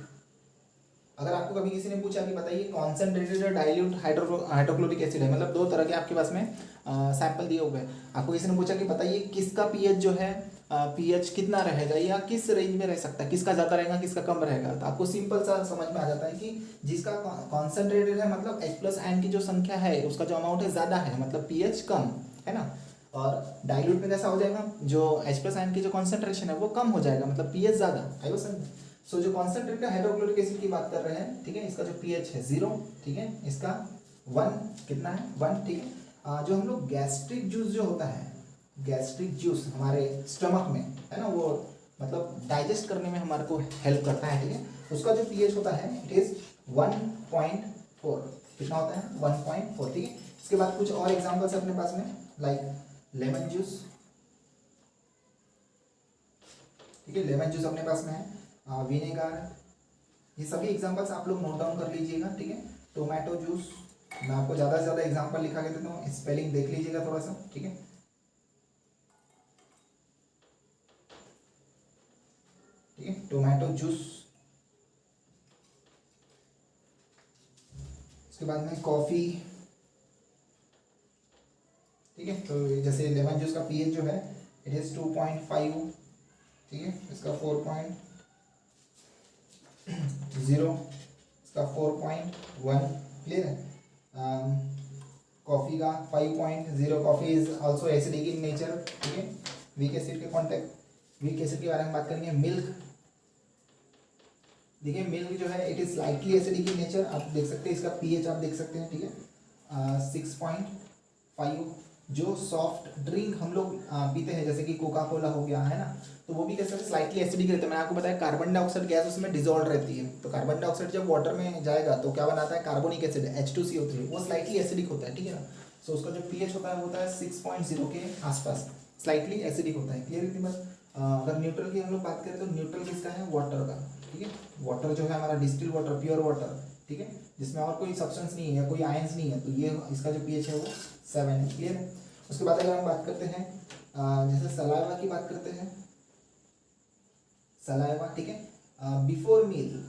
अगर आपको कभी किसी ने पूछा कि बताइए कॉन्सनट्रेटेड और डाइल्यूट हाइड्रोक्लोरिक एसिड है, मतलब दो तरह के आपके पास में सैंपल दिए हुए हैं, आपको किसी ने पूछा कि बताइए किसका पीएच जो है पीएच कितना रहेगा या किस रेंज में रह सकता है, किसका ज़्यादा रहेगा किसका कम रहेगा, तो आपको सिंपल सा समझ में आ जाता है कि जिसका कॉन्सनट्रेटेड है मतलब H प्लस आयन की जो संख्या है उसका जो अमाउंट है ज़्यादा है, मतलब पीएच कम है ना। और डाइल्यूट में कैसा हो जाएगा, जो H प्लस आयन की जो कॉन्सेंट्रेशन है वो कम हो जाएगा, मतलब पीएच ज़्यादा। आई वो समझ। सो जो कॉन्सेंट्रेटेड हाइड्रोक्लोरिक एसिड की बात कर रहे हैं, ठीक है, इसका जो पीएच है 0, ठीक है, इसका 1 कितना है 1, ठीक है। जो हम लोग गैस्ट्रिक जूस जो होता है, गैस्ट्रिक जूस हमारे स्टमक में है ना, वो मतलब डाइजेस्ट करने में हमारे को हेल्प करता है, ठीक है, उसका जो पीएच होता है इट इज 1.4। कितना होता है 1.4, ठीक है। इसके बाद कुछ और एग्जांपल्स अपने पास में, लाइक लेमन जूस, ठीक है, लेमन जूस अपने पास में है, विनेगर, ये सभी एग्जांपल्स आप लोग नोट डाउन कर लीजिएगा, ठीक है। टोमेटो जूस, मैं आपको ज़्यादा से ज़्यादा एग्जांपल लिखा के देता हूँ, स्पेलिंग देख लीजिएगा थोड़ा सा, ठीक है। ठीक है, टोमेटो जूस। उसके बाद में कॉफ़ी, ठीक है, तो जैसे लेमन जूस का पीएच जो है इट इज़ 2.5, ठीक है, इसका 4.0, इसका 4.1, क्लियर है। कॉफ़ी का 5.0, coffee is also acidic in nature, ठीक है। वीक एसिड के कॉन्टेक्ट, वीक एसिड के बारे में बात करेंगे। मिल्क, देखिए मिल्क जो है it is slightly acidic in nature, आप देख सकते हैं इसका पीएच आप देख सकते हैं, ठीक है, 6.5। जो सॉफ्ट ड्रिंक हम लोग पीते हैं जैसे कि कोका कोला हो गया है ना, तो वो भी कैसे स्लाइटली एसिडिक रहता है। मैंने आपको बताया कार्बन डाइऑक्साइड गैस उसमें डिजोल्व रहती है, तो कार्बन डाइऑक्साइड जब वाटर में जाएगा तो क्या बनाता है, कार्बोनिक एसिड H2CO3, वो स्लाइटली एसिडिक होता है, ठीक है ना। सो उसका जो पीएच होता है वो होता है 6.0 के आसपास, स्लाइटली एसिडिक होता है, क्लियर है बस। अगर न्यूट्रल की हम लोग बात करें तो न्यूट्रल किसका है, वाटर का, ठीक है। वाटर जो है हमारा डिस्टिल वाटर, प्योर वाटर, ठीक है, जिसमें और कोई सब्सटेंस नहीं है या कोई आयंस नहीं है, तो ये इसका जो पीएच है वो 7 है, क्लियर है। उसके बाद अगर हम बात करते हैं जैसे सलाइवा की बात करते हैं, सलाइवा, ठीक है, बिफोर मील,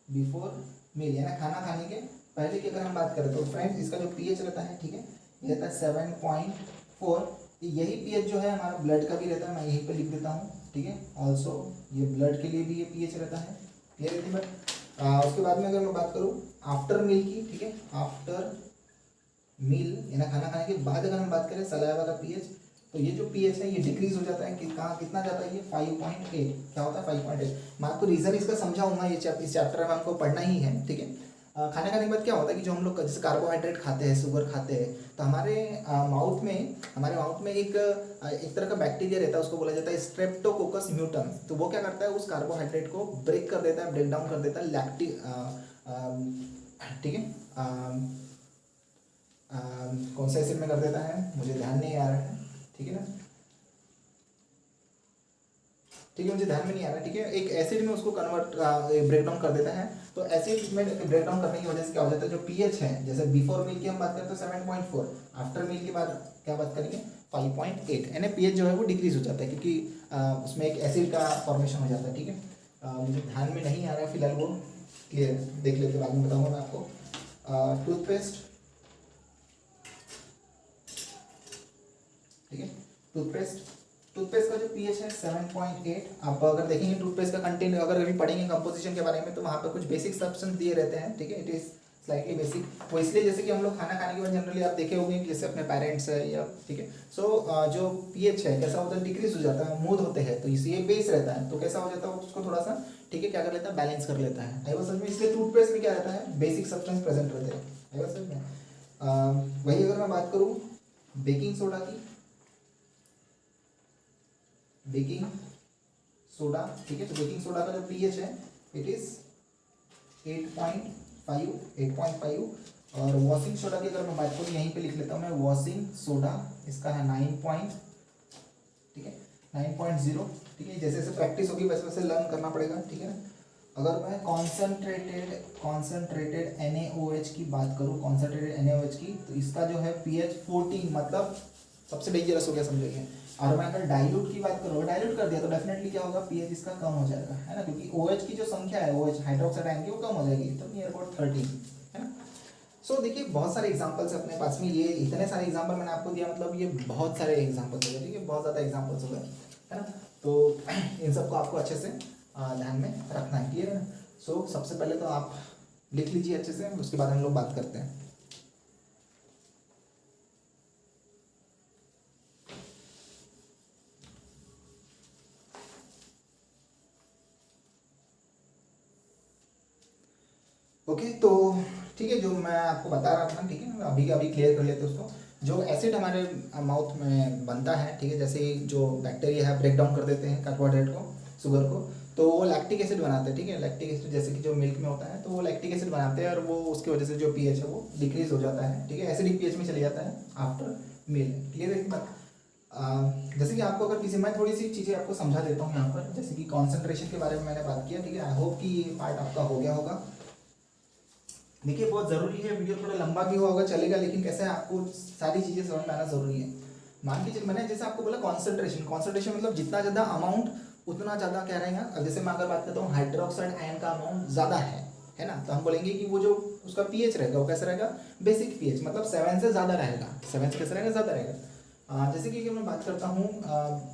बिफोर मील यानी खाना खाने के पहले की अगर हम बात करें तो फ्रेंड्स इसका जो पीएच रहता है, ठीक है, ये रहता है 7.4। यही पीएच जो है हमारा ब्लड का भी रहता है, मैं यहीं पे लिख देता हूँ, ठीक है, ऑल्सो ये ब्लड के लिए भी ये पीएच रहता है, क्लियर है बट। उसके बाद में अगर मैं बात करूँ आफ्टर मील की, ठीक है, आफ्टर मील यानी खाना खाने के बाद अगर हम बात करें सलाइवा का पीएच तो ये जो पीएच है ये डिक्रीज हो जाता है कि कहाँ कितना जाता है ये 5.8, क्या होता है 5.8। मैं आपको रीजन इसका समझाऊंगा, ये इस चैप्टर में हमको पढ़ना ही है, ठीक है। खाने खाने के बाद क्या होता है कि जो हम लोग जैसे कार्बोहाइड्रेट खाते हैं, शुगर खाते हैं, तो हमारे माउथ में एक तरह का बैक्टीरिया रहता है, उसको बोला जाता है स्ट्रेप्टोकोकस म्यूटेंस। तो वो क्या करता है, उस कार्बोहाइड्रेट को ब्रेक कर देता है, ब्रेक डाउन कर देता है लैक्टिक, ठीक है, कौन सा एसिड में कर देता है मुझे ध्यान नहीं आ रहा है, ठीक है ना, ठीक है, मुझे ध्यान में नहीं आ रहा, ठीक है, एक एसिड में उसको कन्वर्ट ब्रेक डाउन कर देता है। तो एसिड में ब्रेक डाउन करने की वजह से क्या हो जाता है, जो पीएच है, जैसे बिफोर मील की हम बात करते हैं 7.4, आफ्टर मील के बाद क्या बात करेंगे 5.8, यानी पीएच जो है वो डिक्रीज हो जाता है, क्योंकि उसमें एक एसिड का फॉर्मेशन हो जाता है, ठीक है। मुझे ध्यान में नहीं आ रहा है फिलहाल, वो क्लियर देख लेते, बाद में बताऊँगा मैं आपको। टूथपेस्ट, ठीक है, टूथपेस्ट का जो पीएच है 7.8। आप अगर देखेंगे टूथपेस्ट का कंटेंट, अगर अभी पढ़ेंगे कंपोजिशन के बारे में, तो वहाँ पर कुछ बेसिक सब्सटेंस दिए रहते हैं, ठीक है, इट इज स्लाइटली बेसिक। वो इसलिए जैसे कि हम लोग खाना खाने के बाद जनरली आप देखे होंगे जैसे अपने पेरेंट्स है या, ठीक है, सो जो पीएच है कैसा होता है, डिक्रीज हो जाता है, मूद होते हैं, तो इसलिए बेस रहता है, तो कैसा हो जाता है उसको थोड़ा सा, ठीक है, क्या कर लेता है, बैलेंस कर लेता है। आई बात समझ में, इसलिए टूथपेस्ट में क्या रहता है, बेसिक सब्सटेंस प्रेजेंट रहते हैं। आई बात समझ में। वही अगर मैं बात करूँ बेकिंग सोडा की, बेकिंग सोडा, ठीक है, तो बेकिंग सोडा का जो पीएच है इट इज 8.5। और वॉशिंग सोडा की अगर मैं बात करूँ, यहीं पे लिख लेता हूँ मैं, वॉशिंग सोडा इसका है 9, ठीक है, 9.0, ठीक है। जैसे जैसे प्रैक्टिस होगी वैसे वैसे लर्न करना पड़ेगा, ठीक है। अगर मैं कॉन्सेंट्रेटेड NaOH की बात करूँ, कॉन्सेंट्रेटेड NaOH की, तो इसका जो है पीएच 14, मतलब सबसे डेंजरस हो गया समझिए। और मैं अगर डाइल्यूट की बात करूँ, डाइल्यूट कर दिया तो डेफिनेटली क्या होगा, पीएच इसका कम हो जाएगा, है ना, क्योंकि OH की जो संख्या है, OH हाइड्रोक्साइड आयन की, वो कम हो जाएगी, तो नियर अबाउट 13, है ना। सो देखिए बहुत सारे एग्जांपल्स अपने पास में, ये इतने सारे एग्जांपल मैंने आपको दिया, मतलब ये बहुत सारे एग्जांपल्स हो गए, ठीक है, बहुत ज़्यादा एग्जांपल्स हो गए, है ना। तो इन सबको आपको अच्छे से ध्यान में रखना है, क्लियर है। सो सबसे पहले तो आप लिख लीजिए अच्छे से, उसके बाद हम लोग बात करते हैं। ओके, तो ठीक है, जो मैं आपको बता रहा था, ठीक है, अभी क्लियर कर लेते हैं उसको। जो एसिड हमारे माउथ में बनता है, ठीक है, जैसे जो बैक्टीरिया है ब्रेक डाउन कर देते हैं कार्बोहाइड्रेट को, शुगर को, तो वो लैक्टिक एसिड बनाते हैं, ठीक है, लैक्टिक एसिड जैसे कि जो मिल्क में होता है, तो वो लैक्टिक एसिड बनाते हैं, और वो उसकी वजह से जो पीएच है वो डिक्रीज हो जाता है, ठीक है, एसिडिक पीएच में चले जाता है आफ्टर मील, क्लियर है कि बात। जैसे कि आपको अगर किसी, मैं थोड़ी सी चीज़ें आपको समझा देता हूँ यहाँ पर, जैसे कि कॉन्सेंट्रेशन के बारे में मैंने बात किया, ठीक है, आई होप कि ये पार्ट आपका हो गया होगा। देखिए बहुत ज़रूरी है, वीडियो थोड़ा लंबा भी होगा चलेगा, लेकिन कैसे है आपको सारी चीज़ें समझ में आना ज़रूरी है। मान लीजिए मैंने जैसे आपको बोला कॉन्सेंट्रेशन मतलब जितना ज़्यादा अमाउंट उतना ज़्यादा क्या रहेगा। अब जैसे मैं अगर बात करता हूँ हाइड्रोक्साइड आयन का अमाउंट ज़्यादा है ना, तो हम बोलेंगे कि वो जो उसका पीएच रहेगा वो कैसा रहेगा, बेसिक पीएच, मतलब 7 से ज़्यादा रहेगा, 7 से कैसा रहेगा, ज़्यादा रहेगा। जैसे कि मैं बात करता हूँ,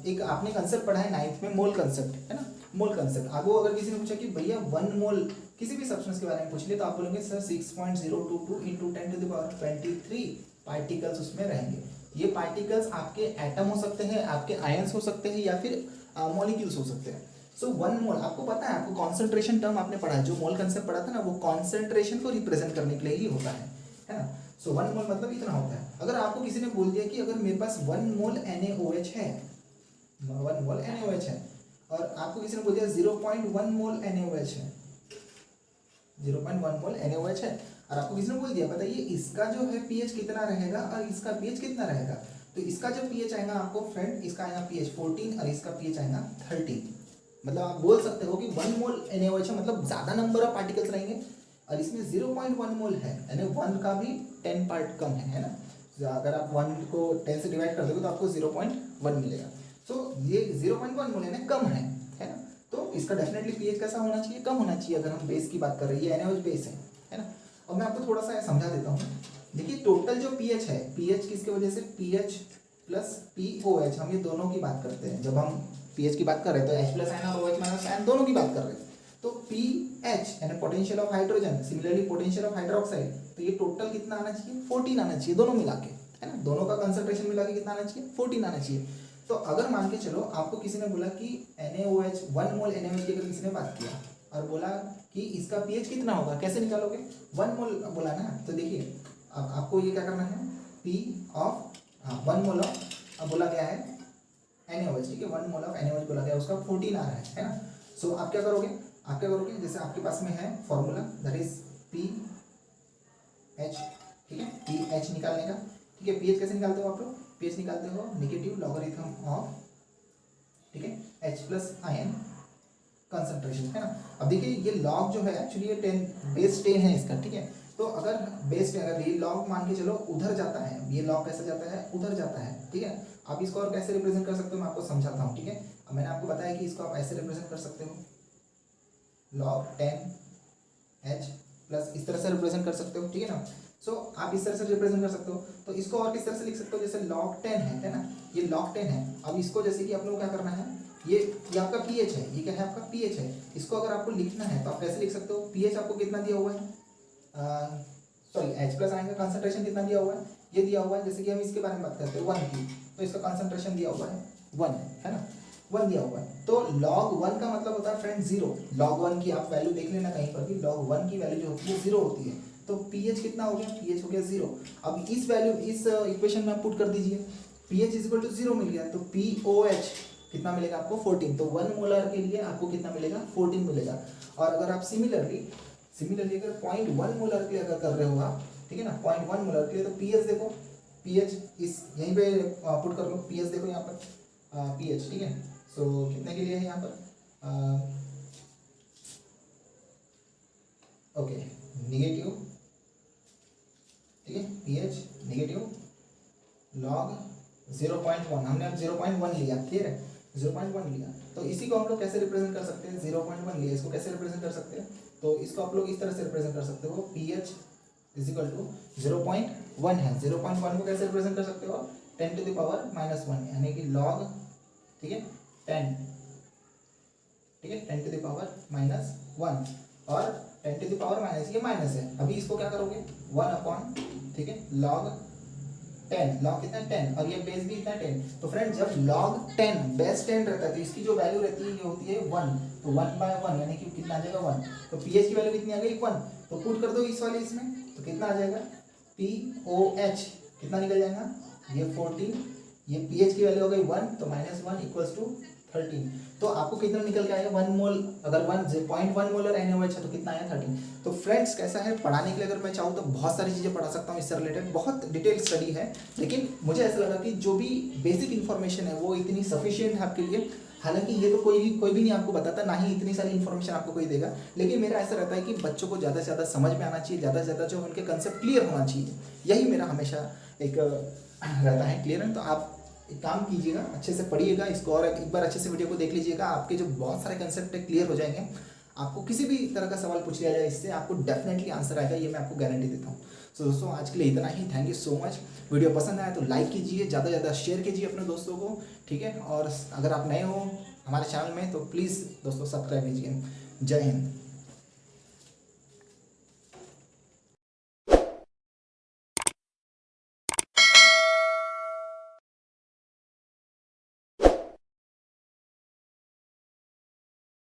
एक आपने कंसेप्ट पढ़ा है 9th में, मोल कंसेप्ट, है ना, मोल कंसेप्ट। आगे अगर किसी ने पूछा कि भैया 1 मोल किसी भी सब्सटेंस के बारे में पूछ लिया, तो आप बोलेंगे सर 6.022 इंटू 10⁻23 पार्टिकल्स उसमें रहेंगे। ये पार्टिकल्स आपके एटम हो सकते हैं, आपके आयंस हो सकते हैं, या फिर मॉलिक्यूल्स हो सकते हैं। सो 1 मोल, आपको पता है, आपको कॉन्सेंट्रेशन टर्म आपने पढ़ा है, जो मोल कंसेप्ट पढ़ा था ना, वो कॉन्सेंट्रेशन को रिप्रेजेंट करने के लिए ही होता है ना। सो 1 मोल मतलब इतना होता है। अगर आपको किसी ने बोल दिया कि अगर मेरे पास 1 मोल NaOH है, 1 मोल NaOH है, और आपको किसी ने बोल दिया 0.1 मोल NaOH है, 0.1 मोल NaOH है, और आपको किसी ने बोल दिया बताइए इसका जो है पीएच कितना रहेगा और इसका पीएच कितना रहेगा, तो इसका जो पीएच आएगा आपको फ्रेंड, इसका आएगा पीएच 14 और इसका पीएच आएगा 13। मतलब आप बोल सकते हो कि 1 मोल NaOH है, मतलब ज़्यादा नंबर ऑफ पार्टिकल्स रहेंगे, और इसमें 0.1 मोल है, यानी 1 का भी 10 पार्ट कम है ना। अगर आप 1 को 10 से डिवाइड कर दोगे तो आपको 0.1 मिलेगा। सो ये 0.1 मोल है, कम है ना, तो इसका डेफिनेटली पीएच कैसा होना चाहिए, कम होना चाहिए। अगर हम बेस की बात कर रहे हैं, ये NaOH बेस है ना। और मैं आपको थोड़ा सा समझा देता हूँ। देखिए टोटल जो पीएच है, पीएच किसके वजह से, पीएच प्लस POH, हम ये दोनों की बात करते हैं। जब हम पीएच की बात कर रहे हैं तो H प्लस आयन और OH माइनस आयन दोनों की बात कर रहे हैं। तो पीएच यानी potential of hydrogen, similarly potential of hydroxide, तो ये टोटल कितना आना चाहिए, 14 आना चाहिए दोनों मिला के, है ना, दोनों का कंसंट्रेशन मिला के कितना आना चाहिए, 14 आना चाहिए। तो अगर मान के चलो आपको किसी ने बोला कि NaOH 1 मोल NaOH की अगर किसी ने बात किया और बोला कि इसका pH कितना होगा, कैसे निकालोगे, 1 मोल बोला ना, तो देखिए अब आपको ये क्या करना है, P ऑफ 1 मोल ऑफ, अब बोला गया है NaOH, ठीक है, 1 मोल ऑफ NaOH बोला गया, उसका 14 आ रहा है ना। सो आप क्या करोगे, जैसे आपके पास में है फॉर्मूला दैट इज pH, ठीक है, pH निकालने का, ठीक है। pH कैसे निकालते हो आप लोग, pH निकालते हो नेगेटिव लॉगरिथम ऑफ, ठीक है, H प्लस आयन कंसंट्रेशन, है ना। अब देखिए ये लॉग जो है एक्चुअली ये 10 बेस 10 है इसका, ठीक है। तो अगर बेस 10 अगर ये लॉग मान के चलो उधर जाता है, ये लॉग कैसे जाता है, उधर जाता है, ठीक है। आप इसको और कैसे रिप्रेजेंट कर सकते हो मैं आपको समझाता हूँ, ठीक है। अब मैंने आपको बताया कि इसको आप ऐसे रिप्रेजेंट कर सकते हो, लॉग 10H प्लस इस तरह से रिप्रेजेंट कर सकते हो, ठीक है ना। सो आप इस तरह से रिप्रेजेंट कर सकते हो। तो इसको और किस तरह से लिख सकते हो, जैसे log 10 है ना, ये log 10 है। अब इसको जैसे कि आप लोगों को क्या करना है, ये आपका pH है, ये क्या है आपका pH है। इसको अगर आपको लिखना है तो आप कैसे लिख सकते हो, pH आपको कितना दिया हुआ है, सॉरी H प्लस आयन का कंसंट्रेशन कितना दिया हुआ है, ये दिया हुआ है। जैसे कि हम इसके बारे में बात करते हैं 1 की, तो इसका कंसंट्रेशन दिया हुआ है 1, है ना, 1 दिया हुआ है। तो log 1 का मतलब होता है फ्रेंड 0। log 1 की आप वैल्यू देख लेना कहीं पर भी, log 1 की वैल्यू जो होती है 0 होती है। तो pH कितना हो गया, pH हो गया 0। अब इस वैल्यू इस इक्वेशन में आप पुट कर दीजिए, pH इज इक्वल टू 0 मिल गया, तो POH कितना मिलेगा आपको 14। तो 1 मोलर के लिए आपको कितना मिलेगा, 14 मिलेगा। और अगर आप सिमिलरली अगर 0.1 मोलर के लिए अगर कर रहे हो आप, ठीक है ना, 0.1 मोलर के लिए, तो pH देखो, pH इस यहीं पे पुट कर लो, pH देखो यहाँ पर pH, ठीक है। सो कितने के लिए है यहाँ पर, ओके निगेटिव, ठीक है, pH नेगेटिव log 0.1, हमने अब 0.1 लिया, क्लियर है, 0.1 लिया। तो इसी को हम लोग कैसे रिप्रेजेंट कर सकते हैं, 0.1 लिया, इसको कैसे रिप्रेजेंट कर सकते हैं, तो इसको आप लोग इस तरह से रिप्रेजेंट कर सकते हो, pH इज इक्वल टू 0.1 है, 0.1 को कैसे रिप्रेजेंट कर सकते हो, 10 to the power -1, यानी कि log, ठीक है, 10, ठीक है, 10 to the power -1, और 10 to the power माइनस, ये माइनस है। अभी इसको क्या करोगे, 1 अपॉन, ठीक है, log 10, log कितना 10, और ये बेस भी इतना 10। तो फ्रेंड जब log 10 बेस 10 रहता है तो इसकी जो वैल्यू रहती है ये होती है 1, तो 1/1 यानी कि कितना आ जाएगा 1। तो pH की वैल्यू कितनी आ गई 1, तो पुट कर दो इस वाले इसमें, तो कितना आ जाएगा, POH कितना निकल जाएगा, ये 14, ये pH की वैल्यू हो गई 1, तो -1 इक्वल्स टू 13। तो आपको कितना निकल के आएगा 1 मोल, अगर 1.1 मोलर NaOH है तो कितना आया 13। तो फ्रेंड्स कैसा है, पढ़ाने के लिए अगर मैं चाहूँ तो बहुत सारी चीज़ें पढ़ा सकता हूँ इससे रिलेटेड, बहुत डिटेल स्टडी है, लेकिन मुझे ऐसा लगा कि जो भी बेसिक इन्फॉर्मेशन है वो इतनी सफिशिएंट है आपके लिए। हालांकि ये तो कोई भी नहीं आपको बताता, ना ही इतनी सारी इन्फॉर्मेशन आपको कोई देगा, लेकिन मेरा ऐसा रहता है कि बच्चों को ज़्यादा से ज़्यादा समझ में आना चाहिए, ज़्यादा से ज़्यादा जो उनके कंसेप्ट क्लियर होना चाहिए, यही मेरा हमेशा एक रहता है, क्लियर है। तो आप एक काम कीजिएगा, अच्छे से पढ़िएगा इसको, और एक बार अच्छे से वीडियो को देख लीजिएगा, आपके जो बहुत सारे कंसेप्ट है क्लियर हो जाएंगे। आपको किसी भी तरह का सवाल पूछ लिया जाए इससे आपको डेफिनेटली आंसर आएगा, ये मैं आपको गारंटी देता हूँ। सो दोस्तों आज के लिए इतना ही, thank you so much. Video पसंद आया तो लाइक कीजिए, ज़्यादा से ज़्यादा शेयर कीजिए अपने दोस्तों को, ठीक है। और अगर आप नए हो हमारे चैनल में तो प्लीज़ दोस्तों सब्सक्राइब कीजिए। जय हिंद।